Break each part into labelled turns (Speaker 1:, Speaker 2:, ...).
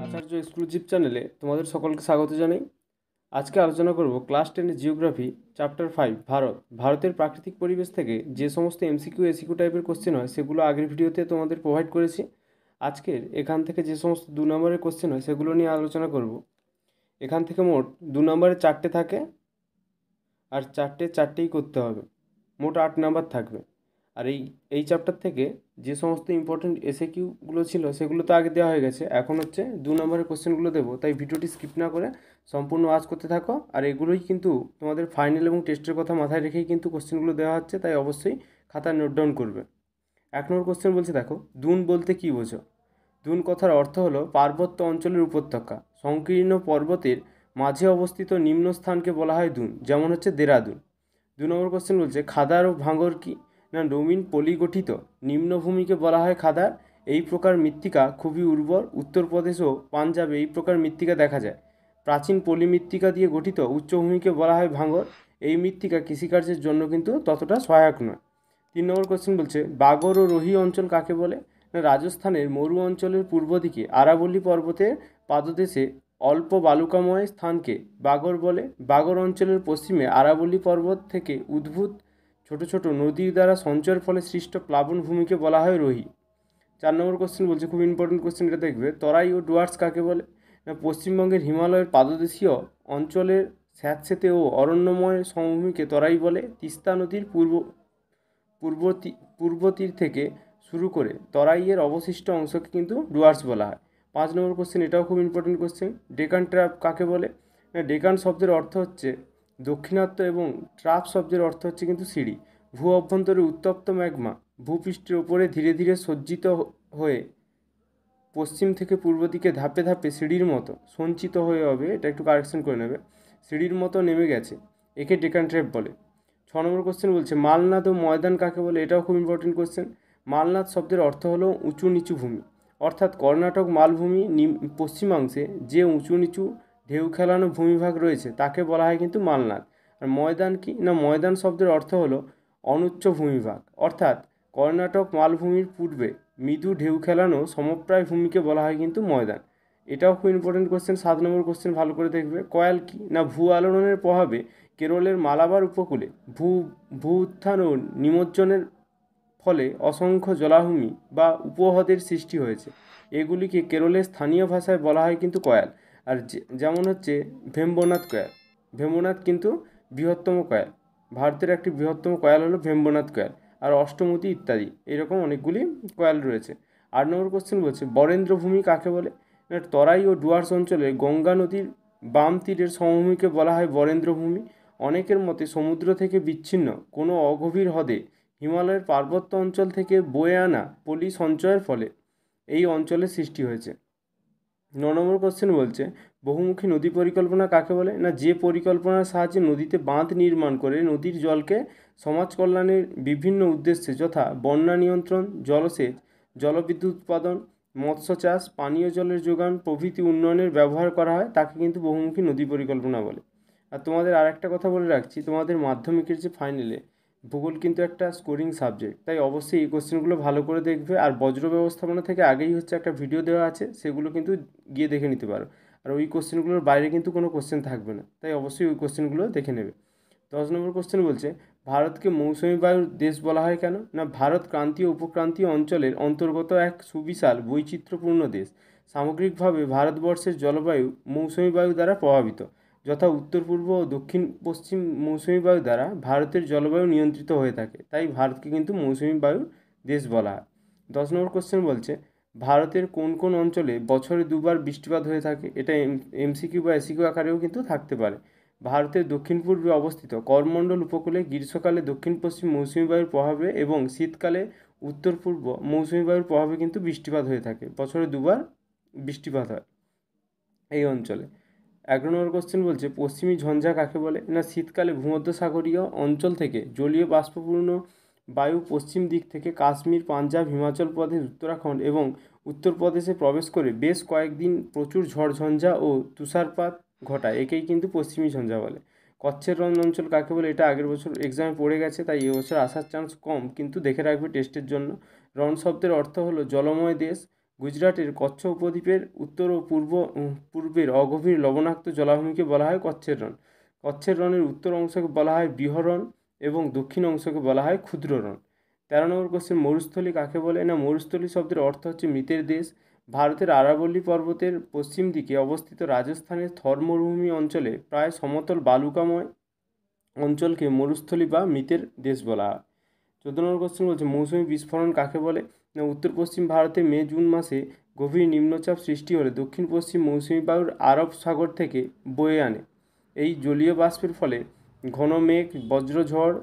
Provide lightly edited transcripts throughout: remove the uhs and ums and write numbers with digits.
Speaker 1: আচার্য exclusive চ্যানেলে তোমাদের সকলকে স্বাগত জানাই। আজকে আলোচনা করব ক্লাস 10 জিওগ্রাফি চ্যাপ্টার 5 ভারতের প্রাকৃতিক পরিবেশ থেকে যে সমস্ত এমসিকিউ এসিকিউ টাইপের কোশ্চেন হয় সেগুলো আগের ভিডিওতে তোমাদের প্রোভাইড করেছি। আজকের এখান থেকে যে সমস্ত 2 নম্বরের কোশ্চেন হয় সেগুলো নিয়ে আলোচনা করব। এখান থেকে মোট 2 নম্বরে 4টে থাকে আর চারটেই করতে হবে, মোট 8 নাম্বার থাকবে। আর এই চ্যাপ্টার থেকে যে সমস্ত ইম্পর্টেন্ট এসএকিউগুলো ছিল সেগুলো তো আগে দেওয়া হয়ে গেছে, এখন হচ্ছে 2 নম্বরের কোশ্চেনগুলো দেবো, তাই ভিডিওটি স্কিপ না করে সম্পূর্ণ ওয়াচ করতে থাকো। আর এগুলোই কিন্তু তোমাদের ফাইনাল এবং টেস্টের কথা মাথায় রেখেই কিন্তু কোশ্চেনগুলো দেওয়া হচ্ছে, তাই অবশ্যই খাতায় নোট ডাউন করবে। 1 নম্বর কোশ্চেন বলছে, দেখো, দুন বলতে কী বোঝো? দুন কথার অর্থ হলো পার্বত্য অঞ্চলের উপত্যকা, সংকীর্ণ পর্বতের মাঝে অবস্থিত নিম্ন স্থানকে বলা হয় দুন, যেমন হচ্ছে দেরাদুন। 2 নম্বর কোশ্চেন বলছে, খাদার ও ভাঙর কি? না, রঙিন পলি গঠিত নিম্নভূমিকে বলা হয় খাদার। এই প্রকার মৃত্তিকা খুবই উর্বর। উত্তরপ্রদেশ ও পাঞ্জাবে এই প্রকার মৃত্তিকা দেখা যায়। প্রাচীন পলি মৃত্তিকা দিয়ে গঠিত উচ্চভূমিকে বলা হয় ভাঙর। এই মৃত্তিকা কৃষিকার্যের জন্য কিন্তু ততটা সহায়ক নয়। 3 নম্বর কোশ্চেন বলছে, বাগর ও রোহি অঞ্চল কাকে বলে? না, রাজস্থানের মরু অঞ্চলের পূর্ব দিকে আরাবল্লী পর্বতের পাদদেশে অল্প বালুকাময় স্থানকে বাগর বলে। বাগর অঞ্চলের পশ্চিমে আরাবল্লী পর্বত থেকে উদ্ভূত ছোট ছোট নদীর দ্বারা সঞ্চয়ের ফলে সৃষ্ট প্লাবন ভূমিকে বলা হয় রোহি। 4 নম্বর কোশ্চেন বলছে, খুব ইম্পর্টেন্ট কোশ্চেন, এটা দেখবে, তরাই ও ডুয়ার্স কাকে বলে? না, পশ্চিমবঙ্গের হিমালয়ের পাদদেশীয় অঞ্চলের স্যাঁতসেঁতে ও অরণ্যময় সমভূমিকে তরাই বলে। তিস্তা নদীর পূর্ব তীর থেকে শুরু করে তরাইয়ের অবশিষ্ট অংশকে কিন্তু ডুয়ার্স বলা হয়। 5 নম্বর কোশ্চেন, এটাও খুব ইম্পর্টেন্ট কোশ্চেন, ডেকান ট্র্যাপ কাকে বলে? ডেকান শব্দের অর্থ হচ্ছে দক্ষিণাত্য এবং ট্রাপ শব্দের অর্থ হচ্ছে কিন্তু সিঁড়ি। ভূ অভ্যন্তরে উত্তপ্ত ম্যাগমা ভূপৃষ্ঠের ওপরে ধীরে ধীরে সজ্জিত হয়ে পশ্চিম থেকে পূর্ব দিকে ধাপে ধাপে সিঁড়ির মতো সঞ্চিত হয়ে হবে, এটা একটু কারেকশন করে নেবে, সিঁড়ির মতো নেমে গেছে, একে ডেকান ট্র্যাপ বলে। 6 নম্বর কোশ্চেন বলছে, মালনাদ ও ময়দান কাকে বলে? এটাও খুব ইম্পর্টেন্ট কোশ্চেন। মালনাদ শব্দের অর্থ হলো উঁচু নিচু ভূমি, অর্থাৎ কর্ণাটক মালভূমি পশ্চিমাংশে যে উঁচু নিচু ঢেউ খেলানো ভূমিভাগ রয়েছে তাকে বলা হয় কিন্তু মালনাদ। আর ময়দান কি? না, ময়দান শব্দের অর্থ হলো অনুচ্চ ভূমিভাগ, অর্থাৎ কর্ণাটক মালভূমির পূর্বে মৃদু ঢেউ খেলানো সমপ্রায় ভূমিকে বলা হয় কিন্তু ময়দান। এটাও খুব ইম্পর্টেন্ট কোশ্চেন। 7 নম্বর কোশ্চেন ভালো করে দেখবে, কয়াল কি? না, ভূ আলোড়নের প্রভাবে কেরলের মালাবার উপকূলে ভূ উত্থান ও নিমজ্জনের ফলে অসংখ্য জলাভূমি বা উপহ্রদের সৃষ্টি হয়েছে। এগুলিকে কেরলের স্থানীয় ভাষায় বলা হয় কিন্তু কয়াল। আর যেমন হচ্ছে ভেম্বনাথ কয়াল, ভেম্বনাথ কিন্তু বৃহত্তম কয়াল, ভারতের একটি বৃহত্তম কয়াল হলো ভেম্বনাথ কয়াল, আর অষ্টমতী ইত্যাদি এরকম অনেকগুলি কয়াল রয়েছে। 8 নম্বর কোশ্চেন বলছে, বরেন্দ্র ভূমি কাকে বলে? তরাই ও ডুয়ার্স অঞ্চলে গঙ্গা নদীর বাম তীরের সমভূমিকে বলা হয় বরেন্দ্র ভূমি। অনেকের মতে সমুদ্র থেকে বিচ্ছিন্ন কোনো অগভীর হ্রদে হিমালয়ের পার্বত্য অঞ্চল থেকে বয়ে আনা পলি সঞ্চয়ের ফলে এই অঞ্চলের সৃষ্টি হয়েছে। 9 নম্বর কোশ্চেন বলছে, বহুমুখী নদী পরিকল্পনা কাকে বলে? না, যে পরিকল্পনার সাহায্যে নদীতে বাঁধ নির্মাণ করে নদীর জলকে সমাজ কল্যাণের বিভিন্ন উদ্দেশ্যে, যথা বন্যা নিয়ন্ত্রণ, জলসেচ, জলবিদ্যুৎ উৎপাদন, মৎস্য চাষ, পানীয় জলের যোগান প্রভৃতি উন্নয়নের ব্যবহার করা হয়, তাকে কিন্তু বহুমুখী নদী পরিকল্পনা বলে। আর তোমাদের আর একটা কথা বলে রাখছি, তোমাদের মাধ্যমিকের যে ফাইনালে ভূগোল কিন্তু একটা স্কোরিং সাবজেক্ট, তাই অবশ্যই এই কোশ্চেনগুলো ভালো করে দেখবে। আর বজ্র ব্যবস্থাপনা থেকে আগেই হচ্ছে একটা ভিডিও দেওয়া আছে, সেগুলো কিন্তু গিয়ে দেখে নিতে পারো। আর ওই কোশ্চেনগুলোর বাইরে কিন্তু কোনো কোশ্চেন থাকবে না, তাই অবশ্যই ওই কোশ্চেনগুলো দেখে নেবে। 10 নম্বর কোশ্চেন বলছে, ভারতকে মৌসুমী বায়ুর দেশ বলা হয় কেন? না, ভারত ক্রান্তীয় উপক্রান্তীয় অঞ্চলের অন্তর্গত এক সুবিশাল বৈচিত্র্যপূর্ণ দেশ। সামগ্রিকভাবে ভারতবর্ষের জলবায়ু মৌসুমী বায়ু দ্বারা প্রভাবিত, যথা উত্তর পূর্ব ও দক্ষিণ পশ্চিম মৌসুমী বায়ু দ্বারা ভারতের জলবায়ু নিয়ন্ত্রিত হয়ে থাকে, তাই ভারতকে কিন্তু মৌসুমী বায়ুর দেশ বলা হয়। 10 নম্বর কোশ্চেন বলছে, ভারতের কোন কোন অঞ্চলে বছরে দুবার বৃষ্টিপাত হয়ে থাকে? এটা এমসিকিউ বা এসিকিউ আকারেও কিন্তু থাকতে পারে। ভারতের দক্ষিণ পূর্বে অবস্থিত করমণ্ডল উপকূলে গ্রীষ্মকালে দক্ষিণ পশ্চিম মৌসুমী বায়ুর প্রভাবে এবং শীতকালে উত্তর পূর্ব মৌসুমী বায়ুর প্রভাবে কিন্তু বৃষ্টিপাত হয়ে থাকে, বছরে দুবার বৃষ্টিপাত হয় এই অঞ্চলে। 11 নম্বর কোশ্চেন বলছে, পশ্চিমী ঝঞ্ঝা কাকে বলে? না, শীতকালে ভূমধ্যসাগরীয় অঞ্চল থেকে জলীয় বাষ্পপূর্ণ বায়ু পশ্চিম দিক থেকে কাশ্মীর, পাঞ্জাব, হিমাচল প্রদেশ, উত্তরাখণ্ড এবং উত্তরপ্রদেশে প্রবেশ করে বেশ কয়েকদিন প্রচুর ঝড়ঝঞ্ঝা ও তুষারপাত ঘটায়, একেই কিন্তু পশ্চিমী ঝঞ্ঝা বলে। কচ্ছের রণ অঞ্চল কাকে বলে? এটা আগের বছর এক্সামে পড়ে গেছে, তাই এবছর আসার চান্স কম, কিন্তু দেখে রাখবে টেস্টের জন্য। রণ শব্দের অর্থ হলো জলময় দেশ। গুজরাটের কচ্ছ উপদ্বীপের উত্তর ও পূর্বের অগভীর লবণাক্ত জলাভূমিকে বলা হয় কচ্ছের রণ। কচ্ছের রণের উত্তর অংশকে বলা হয় বৃহরণ এবং দক্ষিণ অংশকে বলা হয় ক্ষুদ্র রণ। 13 নম্বর কোশ্চেন, মরুস্থলী কাকে বলে? না, মরুস্থলী শব্দের অর্থ হচ্ছে মৃতের দেশ। ভারতের আরাবল্লী পর্বতের পশ্চিম দিকে অবস্থিত রাজস্থানের থর মরুভূমি অঞ্চলে প্রায় সমতল বালুকাময় অঞ্চলকে মরুস্থলী বা মৃতের দেশ বলা হয়। 14 নম্বর কোশ্চেন বলছে মৌসুমি বিস্ফোরণ কাকে বলে? না, উত্তর পশ্চিম ভারতে মে জুন মাসে গভীর নিম্নচাপ সৃষ্টি হলে দক্ষিণ পশ্চিম মৌসুমি বায়ুর আরব সাগর থেকে বয়ে আনে। এই জলীয় বাষ্পের ফলে ঘন মেঘ, বজ্রঝড়,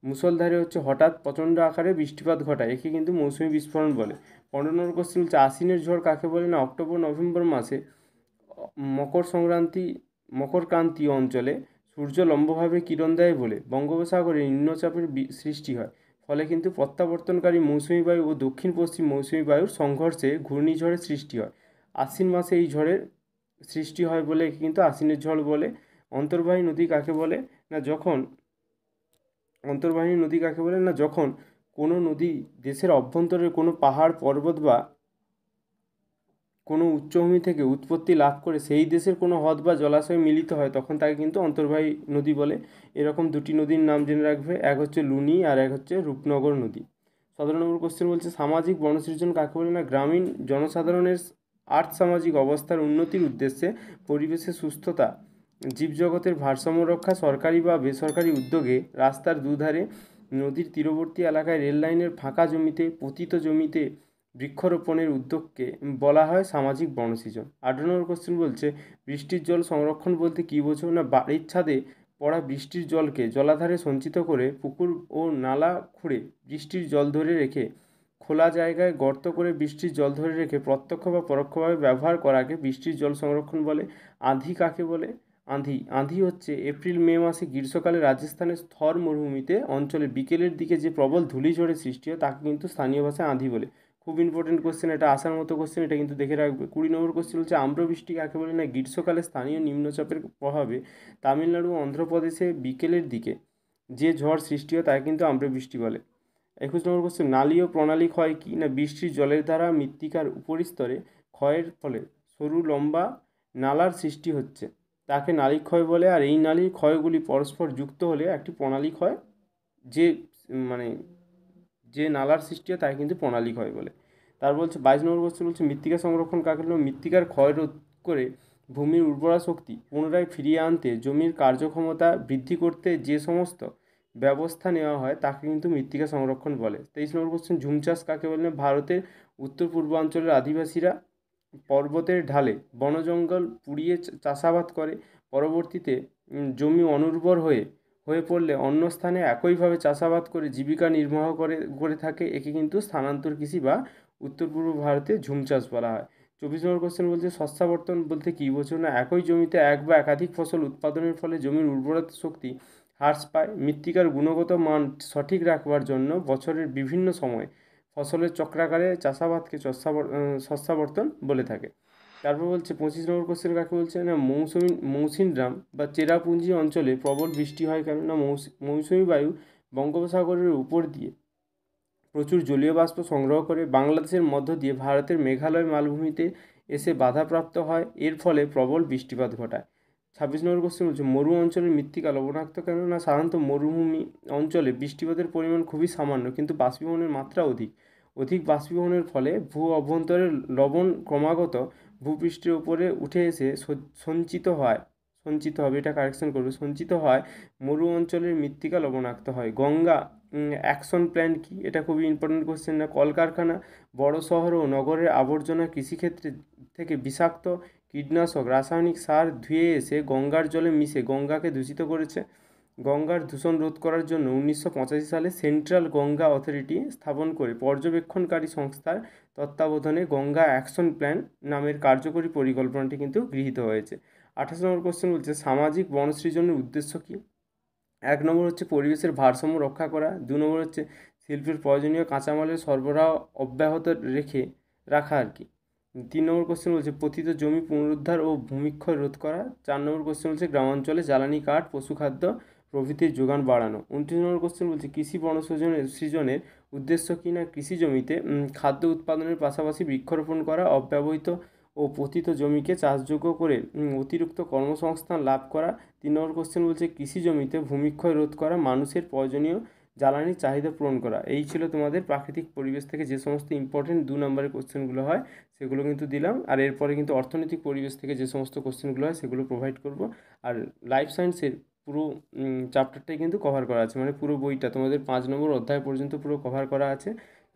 Speaker 1: মুষলধারে হচ্ছে হঠাৎ প্রচণ্ড আকারে বৃষ্টিপাত ঘটায়, একে কিন্তু মৌসুমি বিস্ফোরণ বলে। 15 নম্বর কোশ্চেন হচ্ছে আশ্বিনের ঝড় কাকে বলে? না, অক্টোবর নভেম্বর মাসে মকরক্রান্তি অঞ্চলে সূর্য লম্বভাবে কিরণ দেয় বলে বঙ্গোপসাগরে নিম্নচাপের সৃষ্টি হয়। ফলে কিন্তু প্রত্যাবর্তনকারী মৌসুমি বায়ু ও দক্ষিণ পশ্চিম মৌসুমি বায়ুর সংঘর্ষে ঘূর্ণিঝড়ের সৃষ্টি হয়। আশ্বিন মাসে এই ঝড়ের সৃষ্টি হয় বলে একে কিন্তু আশ্বিনের ঝড় বলে। অন্তর্বাহী নদী কাকে বলে? না, যখন কোনো নদী দেশের অভ্যন্তরের কোনো পাহাড়, পর্বত বা কোনো উচ্চভূমি থেকে উৎপত্তি লাভ করে সেই দেশের কোনো হ্রদ বা জলাশয়ে মিলিত হয়, তখন তাকে কিন্তু অন্তর্বাহী নদী বলে। এরকম দুটি নদীর নাম জেনে রাখবে, এক হচ্ছে লুনি আর এক হচ্ছে রূপনগর নদী। 17 নম্বর কোশ্চেন বলছে সামাজিক বনসৃজন কাকে বলে? না, গ্রামীণ জনসাধারণের সামাজিক অবস্থার উন্নতির উদ্দেশ্যে পরিবেশের সুস্থতা, জীবজগতের ভারসাম্য রক্ষা সরকারি বা বেসরকারি উদ্যোগে রাস্তার দুধারে, নদীর তীরবর্তী এলাকায়, রেল লাইনের ফাঁকা জমিতে, পতিত জমিতে বৃক্ষরোপণের উদ্যোগকে বলা হয় সামাজিক বনসৃজন। 18 নম্বর কোশ্চেন বলছে বৃষ্টির জল সংরক্ষণ বলতে কী বোঝো? না, বাড়ির ছাদে পড়া বৃষ্টির জলকে জলাধারে সঞ্চিত করে পুকুর ও নালা খুঁড়ে বৃষ্টির জল ধরে রেখে, খোলা জায়গায় গর্ত করে বৃষ্টির জল ধরে রেখে প্রত্যক্ষ বা পরোক্ষভাবে ব্যবহার করাকে বৃষ্টির জল সংরক্ষণ বলে। আঁধি কাকে বলে? আঁধি হচ্ছে এপ্রিল মে মাসে গ্রীষ্মকালে রাজস্থানের থর মরুভূমিতে অঞ্চলে বিকেলের দিকে যে প্রবল ধূলিঝড়ের সৃষ্টি হয় তাকে কিন্তু স্থানীয় ভাষায় আঁধি বলে। খুব ইম্পর্টেন্ট কোশ্চেন, এটা আসার মতো কোশ্চেন, এটা কিন্তু দেখে রাখবে। 20 নম্বর কোশ্চেন হচ্ছে আম্রবৃষ্টি কাকে বলে? না, গ্রীষ্মকালে স্থানীয় নিম্নচাপের প্রভাবে তামিলনাড়ু ও অন্ধ্রপ্রদেশে বিকেলের দিকে যে ঝড় সৃষ্টি হয় তাকে কিন্তু আম্রবৃষ্টি বলে। 21 নম্বর কোশ্চেন নালী ও প্রণালী ক্ষয় কি? না, বৃষ্টির জলের দ্বারা মৃত্তিকার উপরিস্তরে ক্ষয়ের ফলে সরু লম্বা নালার সৃষ্টি হচ্ছে, তাকে নালী ক্ষয় বলে। আর এই নালীর ক্ষয়গুলি পরস্পর যুক্ত হলে একটি প্রণালী ক্ষয়, যে মানে যে নালার সৃষ্টি হয় তাকে কিন্তু প্রণালী ক্ষয় বলে। তার বলছে 22 নম্বর কোশ্চেন বলছে মৃত্তিকা সংরক্ষণ কাকে বলে? মৃত্তিকার ক্ষয় রোধ করে ভূমির উর্বরা শক্তি পুনরায় ফিরিয়ে আনতে, জমির কার্যক্ষমতা বৃদ্ধি করতে যে সমস্ত ব্যবস্থা নেওয়া হয় তাকে কিন্তু মৃত্তিকা সংরক্ষণ বলে। 23 নম্বর কোশ্চেন ঝুম চাষ কাকে বলে? ভারতের উত্তর পূর্বাঞ্চলের আদিবাসীরা পর্বতের ঢালে বন জঙ্গল পুড়িয়ে চাষাবাদ করে, পরবর্তীতে জমি অনুর্বর হয়ে পড়লে অন্য স্থানে একইভাবে চাষাবাদ করে জীবিকা নির্বাহ করে থাকে, একে কিন্তু স্থানান্তর কৃষি বা উত্তর পূর্ব ভারতে ঝুম চাষ বলা হয়। 24 নম্বর কোশ্চেন বলছে শস্যাবর্তন বলতে কী বোঝো? না, একই জমিতে এক বা একাধিক ফসল উৎপাদনের ফলে জমির উর্বরতা শক্তি হ্রাস পায়। মৃত্তিকার গুণগত মান সঠিক রাখবার জন্য বছরের বিভিন্ন সময় ফসলের চক্রাকারে চাষাবাদকে শস্যাবর্তন বলে থাকে। তারপর বলছে 25 নম্বর কোশ্চেন কাকে বলছে? না, মৌসিনরাম বা চেরাপুঞ্জি অঞ্চলে প্রবল বৃষ্টি হয় কেন? না, মৌসুমি বায়ু বঙ্গোপসাগরের উপর দিয়ে প্রচুর জলীয় বাষ্প সংগ্রহ করে বাংলাদেশের মধ্য দিয়ে ভারতের মেঘালয় মালভূমিতে এসে বাধাপ্রাপ্ত হয়, এর ফলে প্রবল বৃষ্টিপাত ঘটায়। 26 নম্বর কোশ্চেন বলছে মরু অঞ্চলের মৃত্তিকা লবণাক্ত কেন? না, সাধারণত মরুভূমি অঞ্চলে বৃষ্টিপাতের পরিমাণ খুবই সামান্য কিন্তু বাষ্পীভবনের মাত্রা অধিক বাষ্পীভবনের ফলে ভূ অভ্যন্তরের লবণ ক্রমাগত ভূপৃষ্ঠের উপরে উঠে এসে সঞ্চিত হয় মরু অঞ্চলের মৃত্তিকা লবণাক্ত হয়। গঙ্গা অ্যাকশন প্ল্যান কি? এটা খুবই ইম্পর্টেন্ট কোশ্চেন। না, কলকারখানা, বড় শহর ও নগরের আবর্জনা কৃষিক্ষেত্রে থেকে বিষাক্ত কীটনাশক, রাসায়নিক সার ধুয়ে এসে গঙ্গার জলে মিশে গঙ্গাকে দূষিত করেছে। গঙ্গার দূষণ রোধ করার জন্য 1985 সালে সেন্ট্রাল গঙ্গা অথরিটি স্থাপন করে পর্যবেক্ষণকারী সংস্থার তত্ত্বাবধানে গঙ্গা অ্যাকশন প্ল্যান নামের কার্যকরী পরিকল্পনাটি কিন্তু গৃহীত হয়েছে। 28 নম্বর কোশ্চেন বলছে সামাজিক বনসৃজনের উদ্দেশ্য কী? 1 নম্বর হচ্ছে পরিবেশের ভারসাম্য রক্ষা করা, 2 নম্বর হচ্ছে শিল্পের প্রয়োজনীয় কাঁচামালের সরবরাহ অব্যাহত রাখা আর কি। 3 নম্বর কোশ্চেন বলছে পতিত জমি পুনরুদ্ধার ও ভূমিক্ষয় রোধ করা। 4 নম্বর কোশ্চেন বলছে গ্রামাঞ্চলে জ্বালানি কাঠ, পশুখাদ্য প্রভৃতির যোগান বাড়ানো। 29 নম্বর কোশ্চেন বলছে কৃষি বনসৃজনের উদ্দেশ্য কী না কৃষি জমিতে খাদ্য উৎপাদনের পাশাপাশি বৃক্ষরোপণ করা, অব্যবহৃত ও পতিত জমিকে চাষযোগ্য করে অতিরিক্ত কর্মসংস্থান লাভ করা। 3 নম্বর কোশ্চেন বলছে কৃষি জমিতে ভূমিক্ষয় রোধ করা, মানুষের প্রয়োজনীয় জ্বালানির চাহিদা পূরণ করা। এই ছিল তোমাদের প্রাকৃতিক পরিবেশ থেকে যে সমস্ত ইম্পর্টেন্ট 2 নম্বরের কোশ্চেনগুলো হয় সেগুলো কিন্তু দিলাম। আর এরপরে কিন্তু অর্থনৈতিক পরিবেশ থেকে যে সমস্ত কোশ্চেনগুলো হয় সেগুলো প্রোভাইড করব। আর লাইফ সায়েন্সের পুরো চ্যাপ্টারটাই কিন্তু কভার করা আছে, মানে পুরো বইটা তোমাদের 5 নম্বর অধ্যায় পর্যন্ত পুরো কভার করা আছে।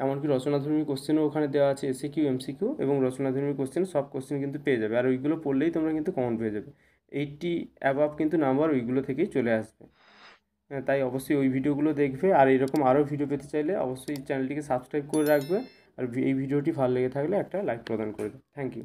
Speaker 1: এমনকি রচনাধর্মী কোশ্চেনও ওখানে দেওয়া আছে, এসিকিউ এমসিকিউ এবং রচনাধর্মী কোশ্চেন, সব কোশ্চেন কিন্তু পেয়ে যাবে। আর ওইগুলো পড়লেই তোমরা কিন্তু কমন পেয়ে যাবে। 80 অ্যাবাভ কিন্তু নাম্বার ওইগুলো থেকেই চলে আসবে। তাই অবশ্যই ওই ভিডিওগুলো দেখবে। আর এরকম আরও ভিডিও পেতে চাইলে অবশ্যই চ্যানেলটিকে সাবস্ক্রাইব করে রাখবে। আর এই ভিডিওটি ভালো লেগে থাকলে একটা লাইক প্রদান করবে। Thank you.